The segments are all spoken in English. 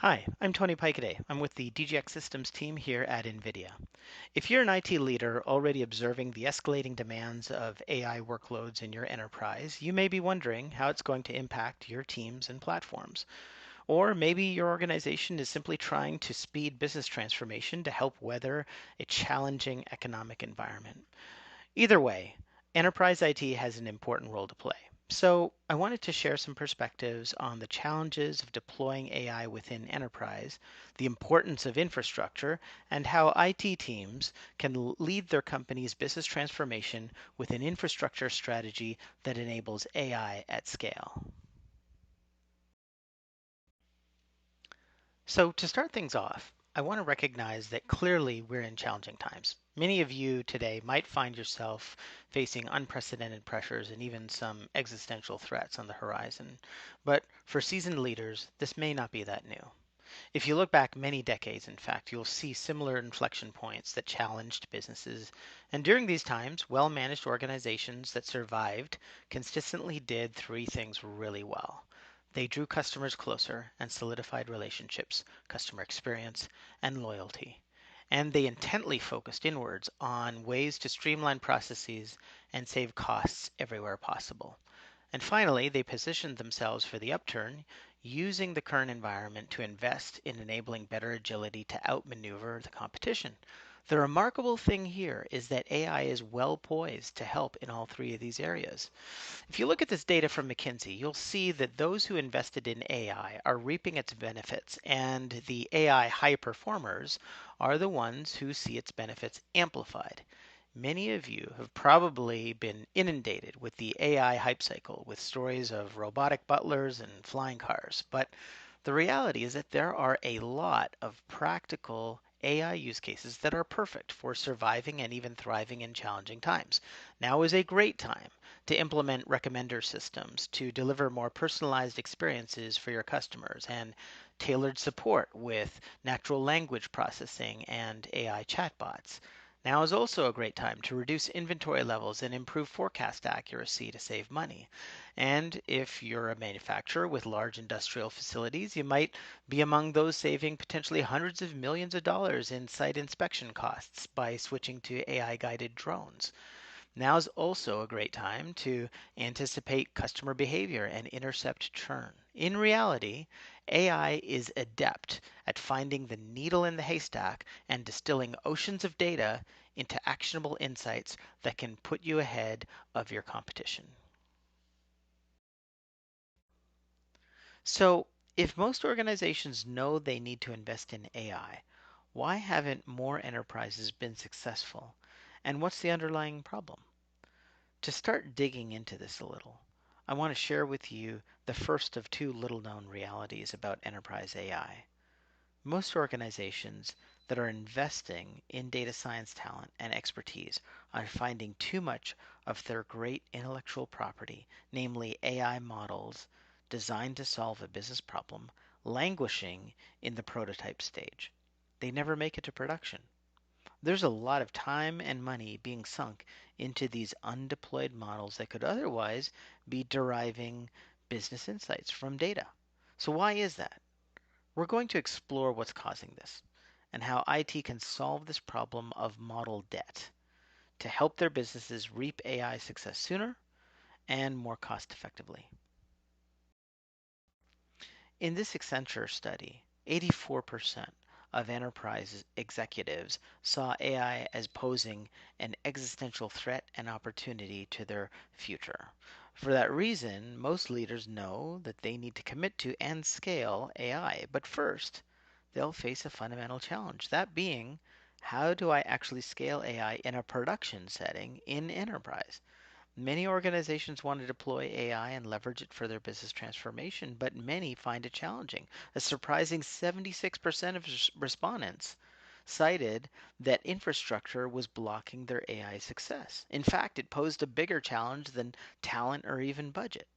Hi, I'm Tony Pikeday. I'm with the DGX Systems team here at NVIDIA. If you're an IT leader already observing the escalating demands of AI workloads in your enterprise, you may be wondering how it's going to impact your teams and platforms. Or maybe your organization is simply trying to speed business transformation to help weather a challenging economic environment. Either way, enterprise IT has an important role to play. So, I wanted to share some perspectives on the challenges of deploying AI within enterprise, the importance of infrastructure, and how IT teams can lead their company's business transformation with an infrastructure strategy that enables AI at scale. So, to start things off, I want to recognize that clearly we're in challenging times. Many of you today might find yourself facing unprecedented pressures and even some existential threats on the horizon. But for seasoned leaders, this may not be that new. If you look back many decades, in fact, you'll see similar inflection points that challenged businesses. And during these times, well managed organizations that survived consistently did three things really well. They drew customers closer and solidified relationships, customer experience, and loyalty. And they intently focused inwards on ways to streamline processes and save costs everywhere possible. And finally, they positioned themselves for the upturn, using the current environment to invest in enabling better agility to outmaneuver the competition. The remarkable thing here is that AI is well poised to help in all three of these areas. If you look at this data from McKinsey, you'll see that those who invested in AI are reaping its benefits, and the AI high performers are the ones who see its benefits amplified. Many of you have probably been inundated with the AI hype cycle with stories of robotic butlers and flying cars. But the reality is that there are a lot of practical AI use cases that are perfect for surviving and even thriving in challenging times. Now is a great time to implement recommender systems to deliver more personalized experiences for your customers and tailored support with natural language processing and AI chatbots. Now is also a great time to reduce inventory levels and improve forecast accuracy to save money. And if you're a manufacturer with large industrial facilities, you might be among those saving potentially hundreds of millions of dollars in site inspection costs by switching to AI guided drones. Now is also a great time to anticipate customer behavior and intercept churn. In reality, AI is adept at finding the needle in the haystack and distilling oceans of data into actionable insights that can put you ahead of your competition. So, if most organizations know they need to invest in AI, why haven't more enterprises been successful? And what's the underlying problem? To start digging into this a little, I want to share with you the first of two little known realities about enterprise AI. Most organizations that are investing in data science talent and expertise are finding too much of their great intellectual property, namely AI models designed to solve a business problem, languishing in the prototype stage. They never make it to production. There's a lot of time and money being sunk into these undeployed models that could otherwise be deriving business insights from data. So, why is that? We're going to explore what's causing this and how IT can solve this problem of model debt to help their businesses reap AI success sooner and more cost effectively. In this Accenture study, 84% of enterprise executives saw AI as posing an existential threat and opportunity to their future. For that reason, most leaders know that they need to commit to and scale AI. But first, they'll face a fundamental challenge, that being, how do I actually scale AI in a production setting in enterprise? Many organizations want to deploy AI and leverage it for their business transformation, but many find it challenging. A surprising 76% of respondents cited that infrastructure was blocking their AI success. In fact, it posed a bigger challenge than talent or even budget.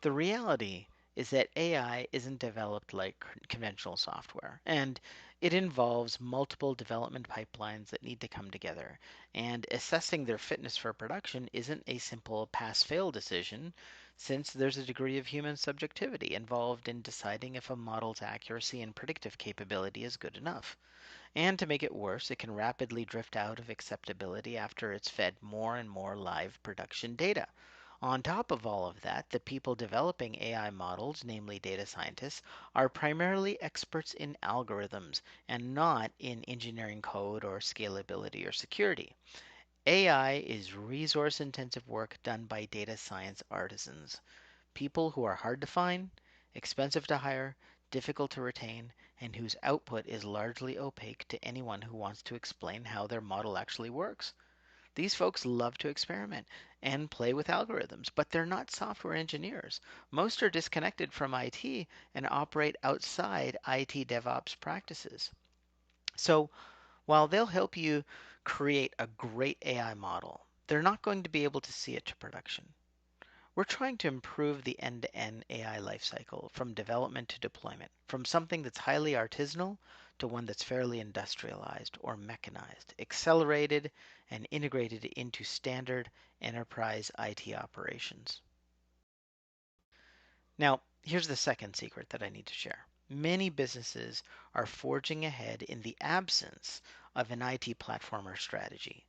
The reality is that AI isn't developed like conventional software, and it involves multiple development pipelines that need to come together. And assessing their fitness for production isn't a simple pass fail decision. since there's a degree of human subjectivity involved in deciding if a model's accuracy and predictive capability is good enough. And to make it worse, it can rapidly drift out of acceptability after it's fed more and more live production data. On top of all of that, the people developing AI models, namely data scientists, are primarily experts in algorithms and not in engineering code or scalability or security. AI is resource intensive work done by data science artisans, people who are hard to find, expensive to hire, difficult to retain, and whose output is largely opaque to anyone who wants to explain how their model actually works. These folks love to experiment and play with algorithms, but they're not software engineers. Most are disconnected from IT and operate outside IT DevOps practices. So while they'll help you create a great AI model, they're not going to be able to see it to production. We're trying to improve the end-to-end AI lifecycle from development to deployment, from something that's highly artisanal to one that's fairly industrialized or mechanized, accelerated and integrated into standard enterprise IT operations. Now, here's the second secret that I need to share. Many businesses are forging ahead in the absence of an IT platform or strategy.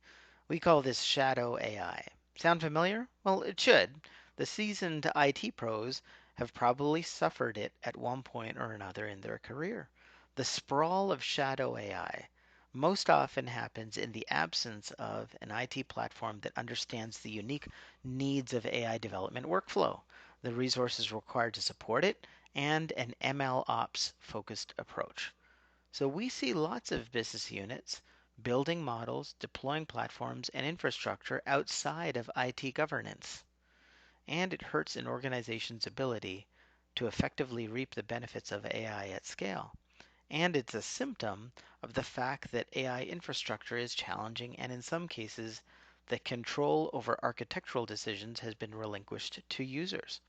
We call this shadow AI. Sound familiar? Well, it should. The seasoned IT pros have probably suffered it at one point or another in their career. The sprawl of shadow AI most often happens in the absence of an IT platform that understands the unique needs of AI development workflow, the resources required to support it, and an ML ops focused approach. So we see lots of business units building models, deploying platforms and infrastructure outside of IT governance. And it hurts an organization's ability to effectively reap the benefits of AI at scale. And it's a symptom of the fact that AI infrastructure is challenging and in some cases the control over architectural decisions has been relinquished to users.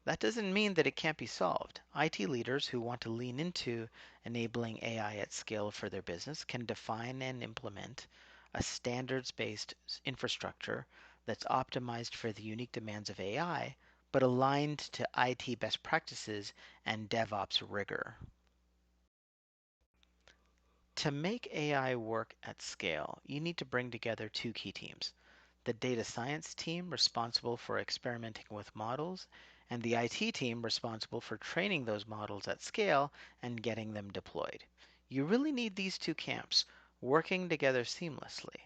That doesn't mean that it can't be solved. IT leaders who want to lean into enabling AI at scale for their business can define and implement a standards based infrastructure that's optimized for the unique demands of AI, but aligned to IT best practices and DevOps rigor. To make AI work at scale, you need to bring together two key teams: the data science team responsible for experimenting with models, and the IT team responsible for training those models at scale and getting them deployed. You really need these two camps working together seamlessly.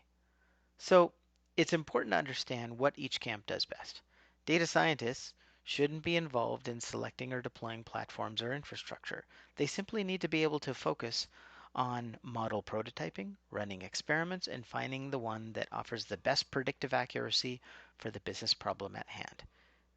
So it's important to understand what each camp does best. Data scientists shouldn't be involved in selecting or deploying platforms or infrastructure. They simply need to be able to focus on model prototyping, running experiments, and finding the one that offers the best predictive accuracy for the business problem at hand.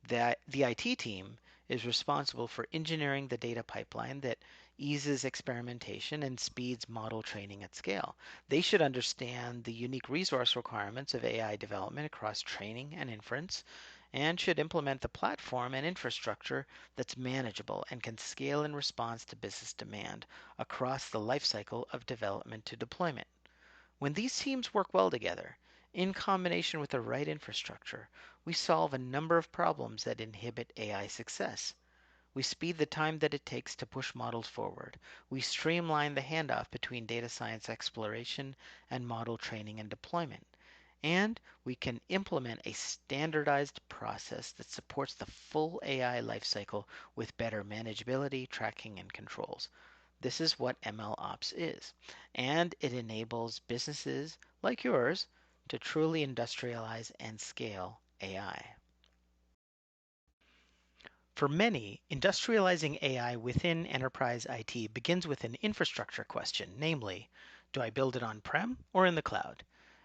The IT team is responsible for engineering the data pipeline that eases experimentation and speeds model training at scale. They should understand the unique resource requirements of AI development across training and inference, and should implement the platform and infrastructure that's manageable and can scale in response to business demand across the lifecycle of development to deployment. When these teams work well together, in combination with the right infrastructure, we solve a number of problems that inhibit AI success. We speed the time that it takes to push models forward. We streamline the handoff between data science exploration and model training and deployment. And we can implement a standardized process that supports the full AI lifecycle with better manageability, tracking, and controls. This is what ML Ops is, and it enables businesses like yours to truly industrialize and scale AI. For many, industrializing AI within enterprise IT begins with an infrastructure question, namely, do I build it on-prem or in the cloud?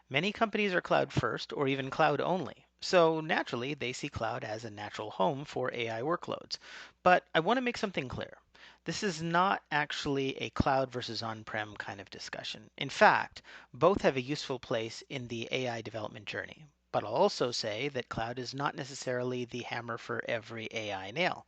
Many companies are cloud first or even cloud only, so naturally they see cloud as a natural home for AI workloads. But I want to make something clear. This is not actually a cloud versus on-prem kind of discussion. In fact, both have a useful place in the AI development journey. But I'll also say that cloud is not necessarily the hammer for every AI nail.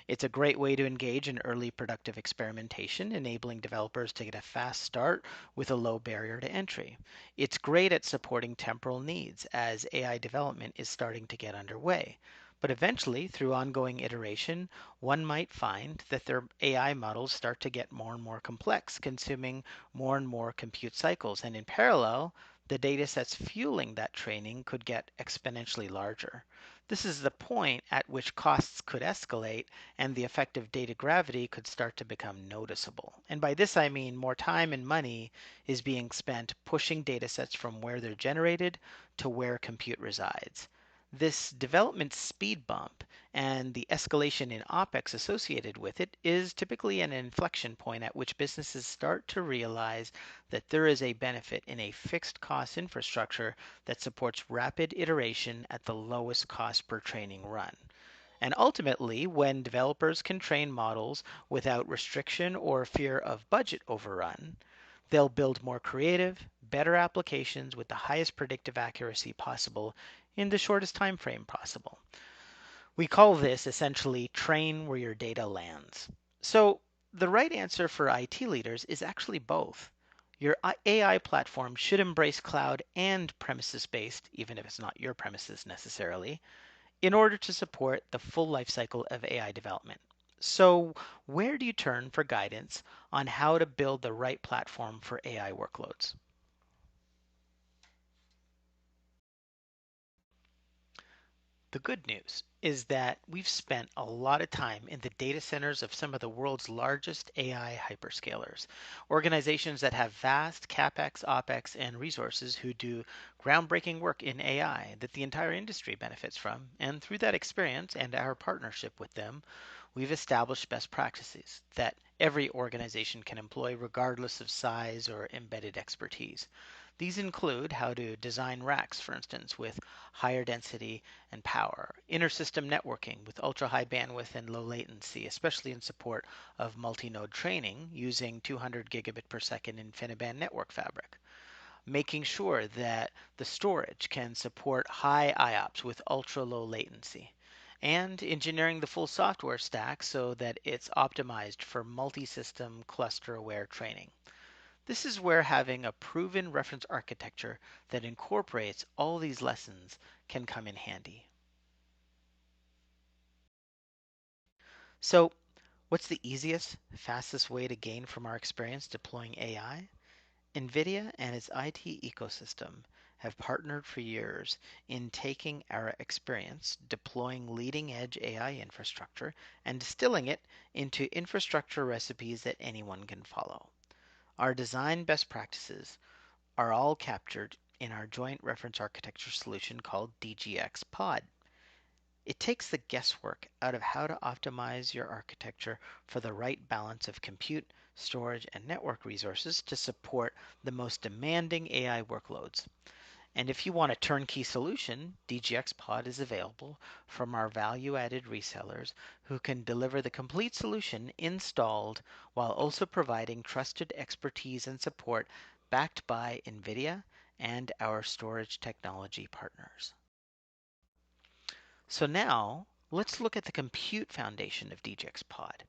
It's a great way to engage in early productive experimentation, enabling developers to get a fast start with a low barrier to entry. It's great at supporting temporal needs as AI development is starting to get underway. But eventually, through ongoing iteration, one might find that their AI models start to get more and more complex, consuming more and more compute cycles. And in parallel, the data sets fueling that training could get exponentially larger. This is the point at which costs could escalate and the effective data gravity could start to become noticeable. And by this I mean more time and money is being spent pushing data sets from where they're generated to where compute resides. This development speed bump and the escalation in OpEx associated with it is typically an inflection point at which businesses start to realize that there is a benefit in a fixed cost infrastructure that supports rapid iteration at the lowest cost per training run. And ultimately, when developers can train models without restriction or fear of budget overrun, they'll build more creative, better applications with the highest predictive accuracy possible in the shortest time frame possible. We call this essentially train where your data lands. So the right answer for IT leaders is actually both. Your AI platform should embrace cloud and premises based, even if it's not your premises necessarily, in order to support the full lifecycle of AI development. So, where do you turn for guidance on how to build the right platform for AI workloads? The good news is that we've spent a lot of time in the data centers of some of the world's largest AI hyperscalers, organizations that have vast CapEx, OpEx, and resources who do groundbreaking work in AI that the entire industry benefits from. And through that experience and our partnership with them, we've established best practices that every organization can employ regardless of size or embedded expertise. These include how to design racks, for instance, with higher density and power, intersystem networking with ultra high bandwidth and low latency, especially in support of multi node training using 200 gigabit per second InfiniBand network fabric, making sure that the storage can support high IOPS with ultra low latency, and engineering the full software stack so that it's optimized for multi system cluster aware training. This is where having a proven reference architecture that incorporates all these lessons can come in handy. So, what's the easiest, fastest way to gain from our experience deploying AI? NVIDIA and its IT ecosystem have partnered for years in taking our experience deploying leading edge AI infrastructure and distilling it into infrastructure recipes that anyone can follow. Our design best practices are all captured in our joint reference architecture solution called DGX Pod. It takes the guesswork out of how to optimize your architecture for the right balance of compute, storage, and network resources to support the most demanding AI workloads. And if you want a turnkey solution, DGX Pod is available from our value added resellers who can deliver the complete solution installed while also providing trusted expertise and support backed by NVIDIA and our storage technology partners. So now let's look at the compute foundation of DGX Pod.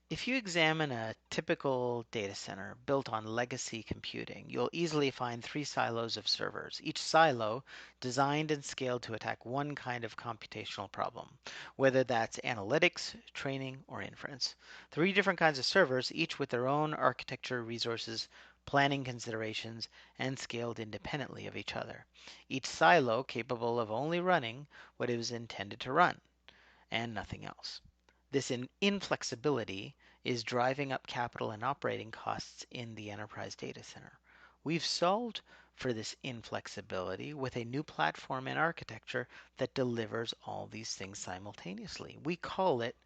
If you examine a typical data center built on legacy computing, you'll easily find three silos of servers, each silo designed and scaled to attack one kind of computational problem, whether that's analytics, training, or inference. Three different kinds of servers, each with their own architecture, resources, planning considerations, and scaled independently of each other. Each silo capable of only running what it was intended to run and nothing else. This inflexibility is driving up capital and operating costs in the enterprise data center. We've solved for this inflexibility with a new platform and architecture that delivers all these things simultaneously. We call it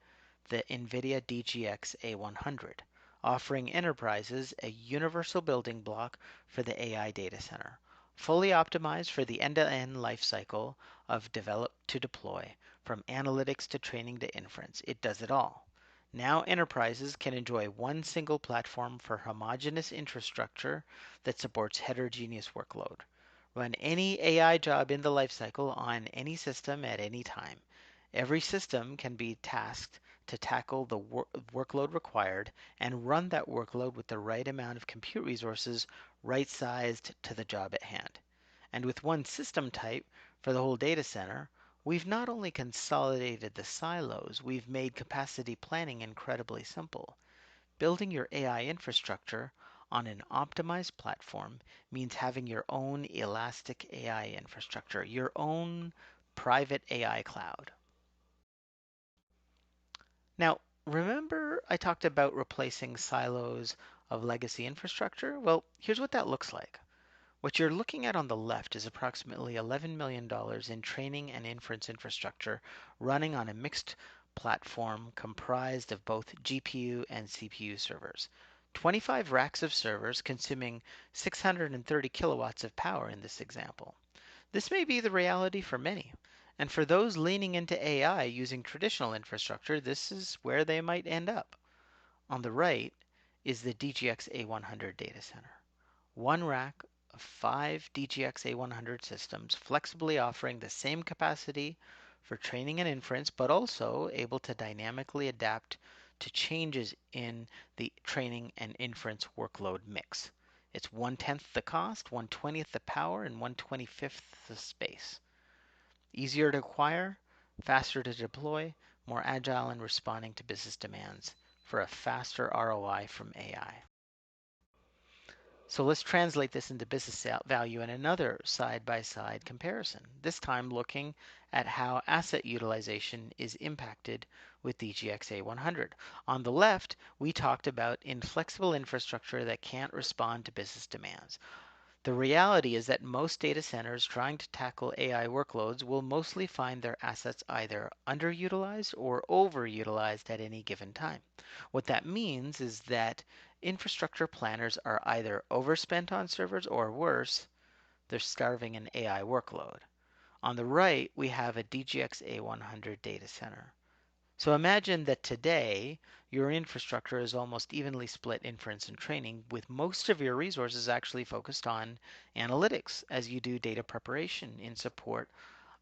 the NVIDIA DGX A100, offering enterprises a universal building block for the AI data center, fully optimized for the end-to-end lifecycle of develop to deploy, from analytics to training to inference. It does it all. Now enterprises can enjoy one single platform for homogeneous infrastructure that supports heterogeneous workload. Run any AI job in the lifecycle on any system at any time. Every system can be tasked to tackle the workload required and run that workload with the right amount of compute resources right sized to the job at hand. And with one system type for the whole data center, We've not only consolidated the silos, we've made capacity planning incredibly simple. Building your AI infrastructure on an optimized platform means having your own elastic AI infrastructure, your own private AI cloud. Now, remember I talked about replacing silos of legacy infrastructure? Well, here's what that looks like. What you're looking at on the left is approximately $11 million in training and inference infrastructure running on a mixed platform comprised of both GPU and CPU servers. 25 racks of servers consuming 630 kilowatts of power in this example. This may be the reality for many. And for those leaning into AI using traditional infrastructure, this is where they might end up. On the right is the DGX A100 data center. One rack of 5 DGX A100 systems, flexibly offering the same capacity for training and inference, but also able to dynamically adapt to changes in the training and inference workload mix. It's 1/10 the cost, 1/20th the power, and 1/25th the space. Easier to acquire, faster to deploy, more agile in responding to business demands for a faster ROI from AI. So let's translate this into business value in another side-by-side comparison, this time looking at how asset utilization is impacted with DGX A100. On the left, we talked about inflexible infrastructure that can't respond to business demands. The reality is that most data centers trying to tackle AI workloads will mostly find their assets either underutilized or overutilized at any given time. What that means is that infrastructure planners are either overspent on servers or worse, they're starving an AI workload. On the right, we have a DGX A100 data center. So imagine that today your infrastructure is almost evenly split inference and training, with most of your resources actually focused on analytics as you do data preparation in support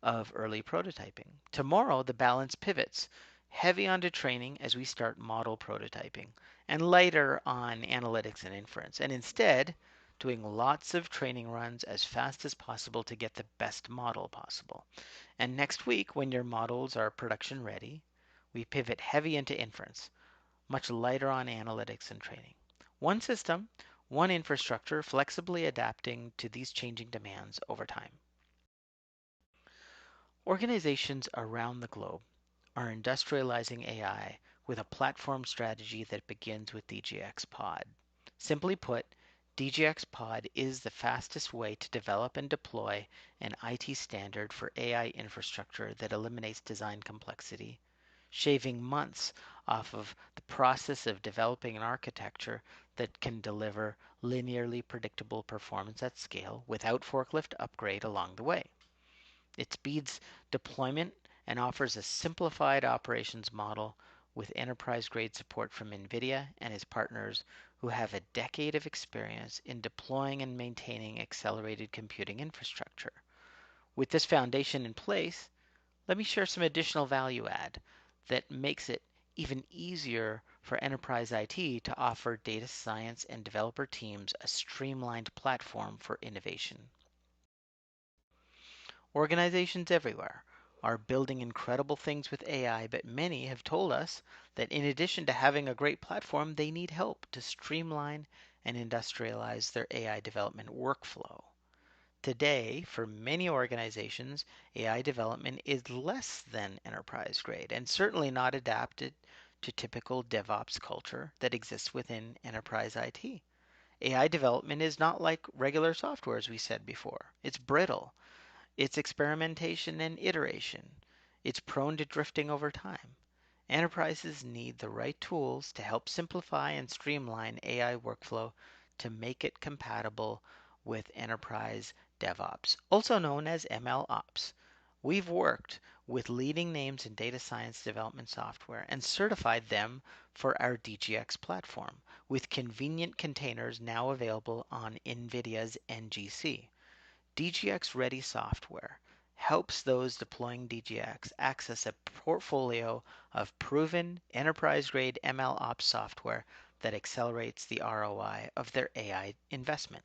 of early prototyping. Tomorrow, the balance pivots heavy onto training as we start model prototyping, and lighter on analytics and inference, and instead doing lots of training runs as fast as possible to get the best model possible. And next week, when your models are production ready, we pivot heavy into inference, much lighter on analytics and training. One system, one infrastructure, flexibly adapting to these changing demands over time. Organizations around the globe are industrializing AI with a platform strategy that begins with DGX Pod. Simply put, DGX Pod is the fastest way to develop and deploy an IT standard for AI infrastructure that eliminates design complexity, shaving months off of the process of developing an architecture that can deliver linearly predictable performance at scale without forklift upgrade along the way. It speeds deployment and offers a simplified operations model with enterprise-grade support from NVIDIA and its partners who have a decade of experience in deploying and maintaining accelerated computing infrastructure. With this foundation in place, let me share some additional value add that makes it even easier for enterprise IT to offer data science and developer teams a streamlined platform for innovation. Organizations everywhere are building incredible things with AI, but many have told us that in addition to having a great platform, they need help to streamline and industrialize their AI development workflow. Today, for many organizations, AI development is less than enterprise grade and certainly not adapted to typical DevOps culture that exists within enterprise IT. AI development is not like regular software, as we said before. It's brittle, it's experimentation and iteration. It's prone to drifting over time. Enterprises need the right tools to help simplify and streamline AI workflow to make it compatible with enterprise DevOps, also known as ML Ops. We've worked with leading names in data science development software and certified them for our DGX platform, with convenient containers now available on NVIDIA's NGC. DGX Ready software helps those deploying DGX access a portfolio of proven enterprise-grade ML ops software that accelerates the ROI of their AI investment.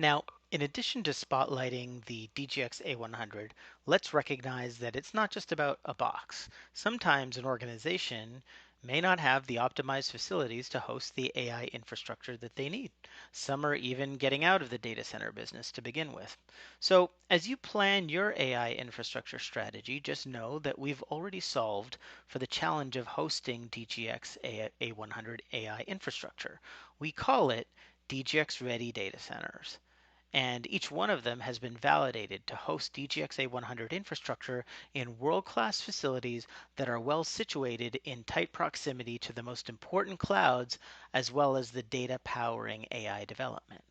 Now, in addition to spotlighting the DGX A100, let's recognize that it's not just about a box. Sometimes an organization may not have the optimized facilities to host the AI infrastructure that they need. Some are even getting out of the data center business to begin with. So, as you plan your AI infrastructure strategy, just know that we've already solved for the challenge of hosting DGX A100 AI infrastructure. We call it DGX Ready Data Centers, and each one of them has been validated to host DGX A100 infrastructure in world-class facilities that are well situated in tight proximity to the most important clouds as well as the data powering AI development.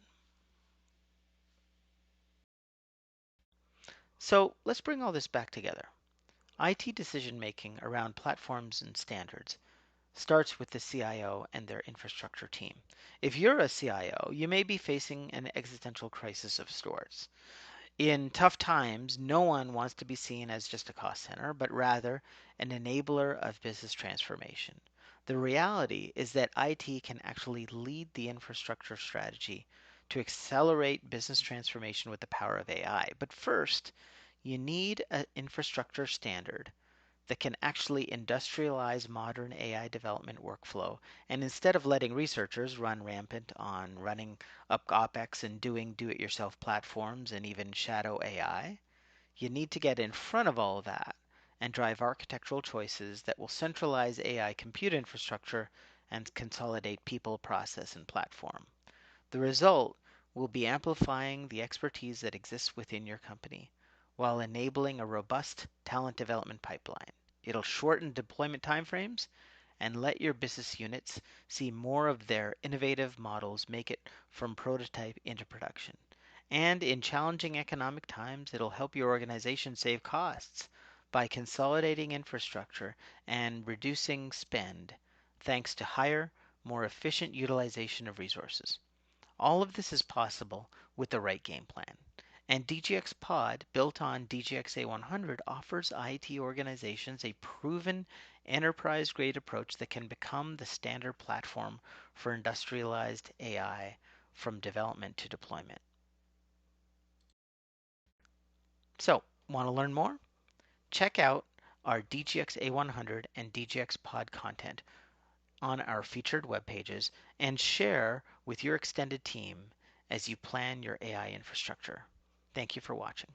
So let's bring all this back together. IT decision making around platforms and standards starts with the CIO and their infrastructure team. If you're a CIO, you may be facing an existential crisis of sorts. In tough times, no one wants to be seen as just a cost center, but rather an enabler of business transformation. The reality is that IT can actually lead the infrastructure strategy to accelerate business transformation with the power of AI. But first, you need an infrastructure standard that can actually industrialize modern AI development workflow. And instead of letting researchers run rampant on running up OpEx and doing do it yourself platforms and even shadow AI, you need to get in front of all of that and drive architectural choices that will centralize AI compute infrastructure and consolidate people, process, and platform. The result will be amplifying the expertise that exists within your company while enabling a robust talent development pipeline. It'll shorten deployment timeframes and let your business units see more of their innovative models make it from prototype into production. And in challenging economic times, it'll help your organization save costs by consolidating infrastructure and reducing spend thanks to higher, more efficient utilization of resources. All of this is possible with the right game plan. And DGX Pod, built on DGX A100, offers IT organizations a proven enterprise grade approach that can become the standard platform for industrialized AI from development to deployment. So, want to learn more? Check out our DGX A100 and DGX Pod content on our featured web pages and share with your extended team as you plan your AI infrastructure. Thank you for watching.